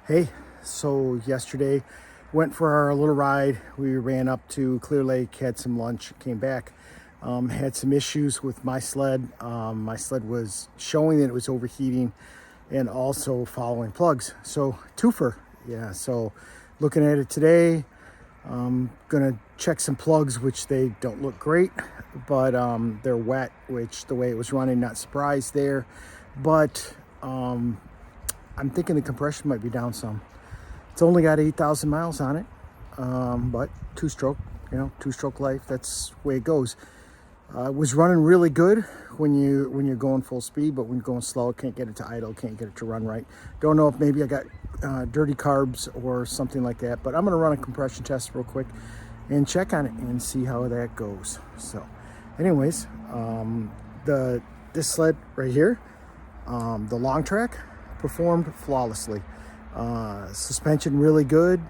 Hey, so yesterday went for our little ride. We ran up to Clear Lake, had some lunch, came back. Had some issues with my sled. My sled was showing that it was overheating and also following plugs. So twofer, yeah. So looking at it today, gonna check some plugs, which they don't look great, but they're wet, which the way it was running, not surprised there. But I'm thinking the compression might be down some. It's only got 8,000 miles on it, but two-stroke life, that's the way it goes. It was running really good when you're going full speed, but when you're going slow, can't get it to idle, can't get it to run right. Don't know if maybe I got dirty carbs or something like that, but I'm gonna run a compression test real quick and check on it and see how that goes. So anyways, this sled right here, the long track, performed flawlessly. Suspension really good.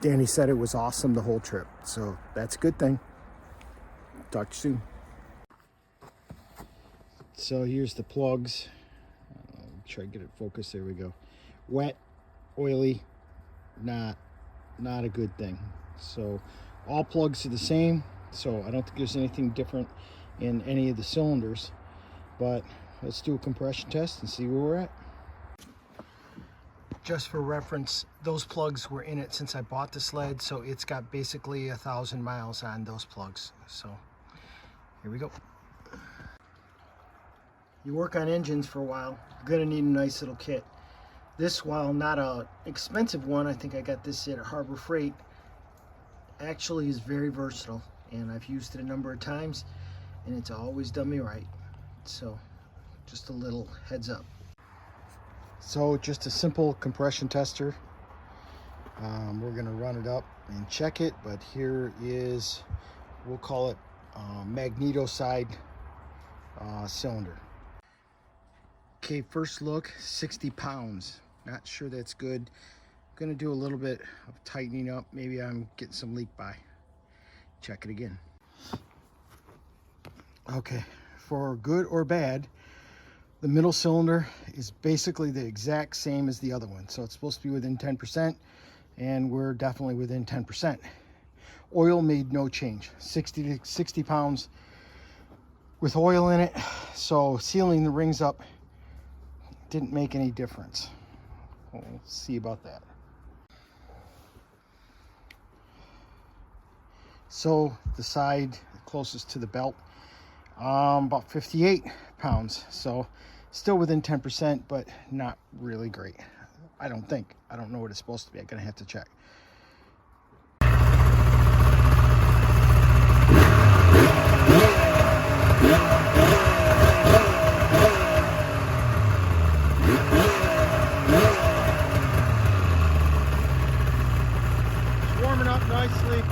Danny said it was awesome the whole trip, so that's a good thing. Talk to you soon. So here's the plugs. Try to get it focused. There we go. Wet, oily, not a good thing. So all plugs are the same, so I don't think there's anything different in any of the cylinders, but let's do a compression test and see where we're at. Just for reference, those plugs were in it since I bought the sled, so it's got basically 1,000 miles on those plugs. So here we go. You work on engines for a while, you're gonna need a nice little kit. This, while not a expensive one, I think I got this at Harbor Freight, actually is very versatile, and I've used it a number of times and it's always done me right. So just a little heads up. So just a simple compression tester. We're gonna run it up and check it, but here is, we'll call it magneto side cylinder. Okay, first look, 60 pounds. Not sure that's good. I'm gonna do a little bit of tightening up. Maybe I'm getting some leak by. Check it again. Okay, for good or bad, the middle cylinder is basically the exact same as the other one. So it's supposed to be within 10%, and we're definitely within 10%. Oil made no change, 60 pounds with oil in it. So sealing the rings up didn't make any difference. We'll see about that. So the side closest to the belt, about 58 pounds. So still within 10%, but not really great. I don't think. I don't know what it's supposed to be. I'm gonna have to check. It's warming up nicely.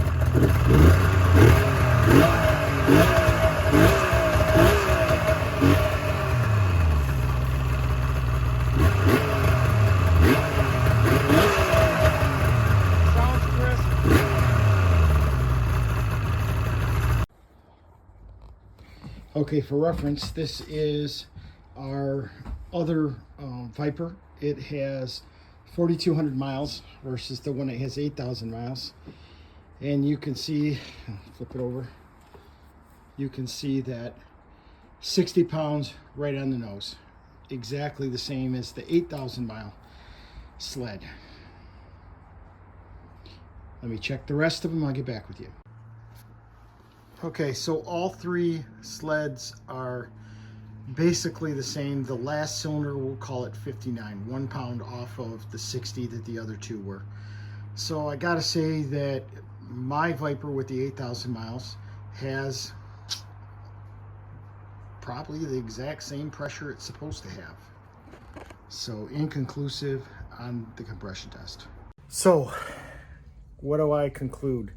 Okay, for reference, this is our other Viper. It has 4,200 miles versus the one that has 8,000 miles. And you can see, flip it over, you can see that 60 pounds right on the nose. Exactly the same as the 8,000 mile sled. Let me check the rest of them, I'll get back with you. Okay, so all three sleds are basically the same. The last cylinder, we'll call it 59, 1 pound off of the 60 that the other two were. So I gotta say that my Viper with the 8,000 miles has probably the exact same pressure it's supposed to have. So inconclusive on the compression test. So what do I conclude?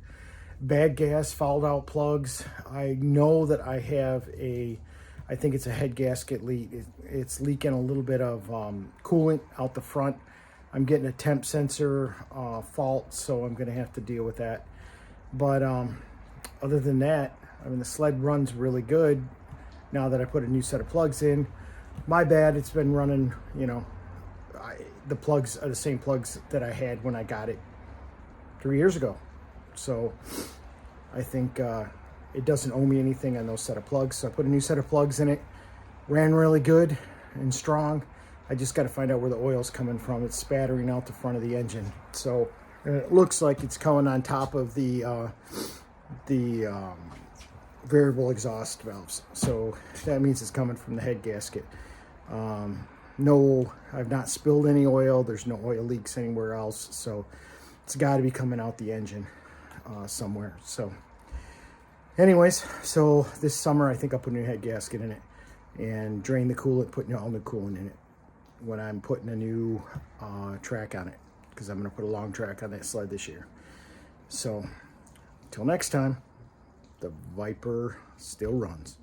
Bad gas, fouled out plugs. I know that I have I think it's a head gasket leak. It's leaking a little bit of coolant out the front. I'm getting a temp sensor fault, so I'm gonna have to deal with that. But other than that, I mean, the sled runs really good now that I put a new set of plugs in. My bad, it's been running, the plugs are the same plugs that I had when I got it 3 years ago. So I think it doesn't owe me anything on those set of plugs. So I put a new set of plugs in it. Ran really good and strong. I just got to find out where the oil's coming from. It's spattering out the front of the engine. So it looks like it's coming on top of the variable exhaust valves. So that means it's coming from the head gasket. No, I've not spilled any oil. There's no oil leaks anywhere else. So it's got to be coming out the engine somewhere. So anyways, so this summer I think I'll put a new head gasket in it and drain the coolant, put all new coolant in it when I'm putting a new track on it, because I'm going to put a long track on that sled this year. So until next time, the Viper still runs.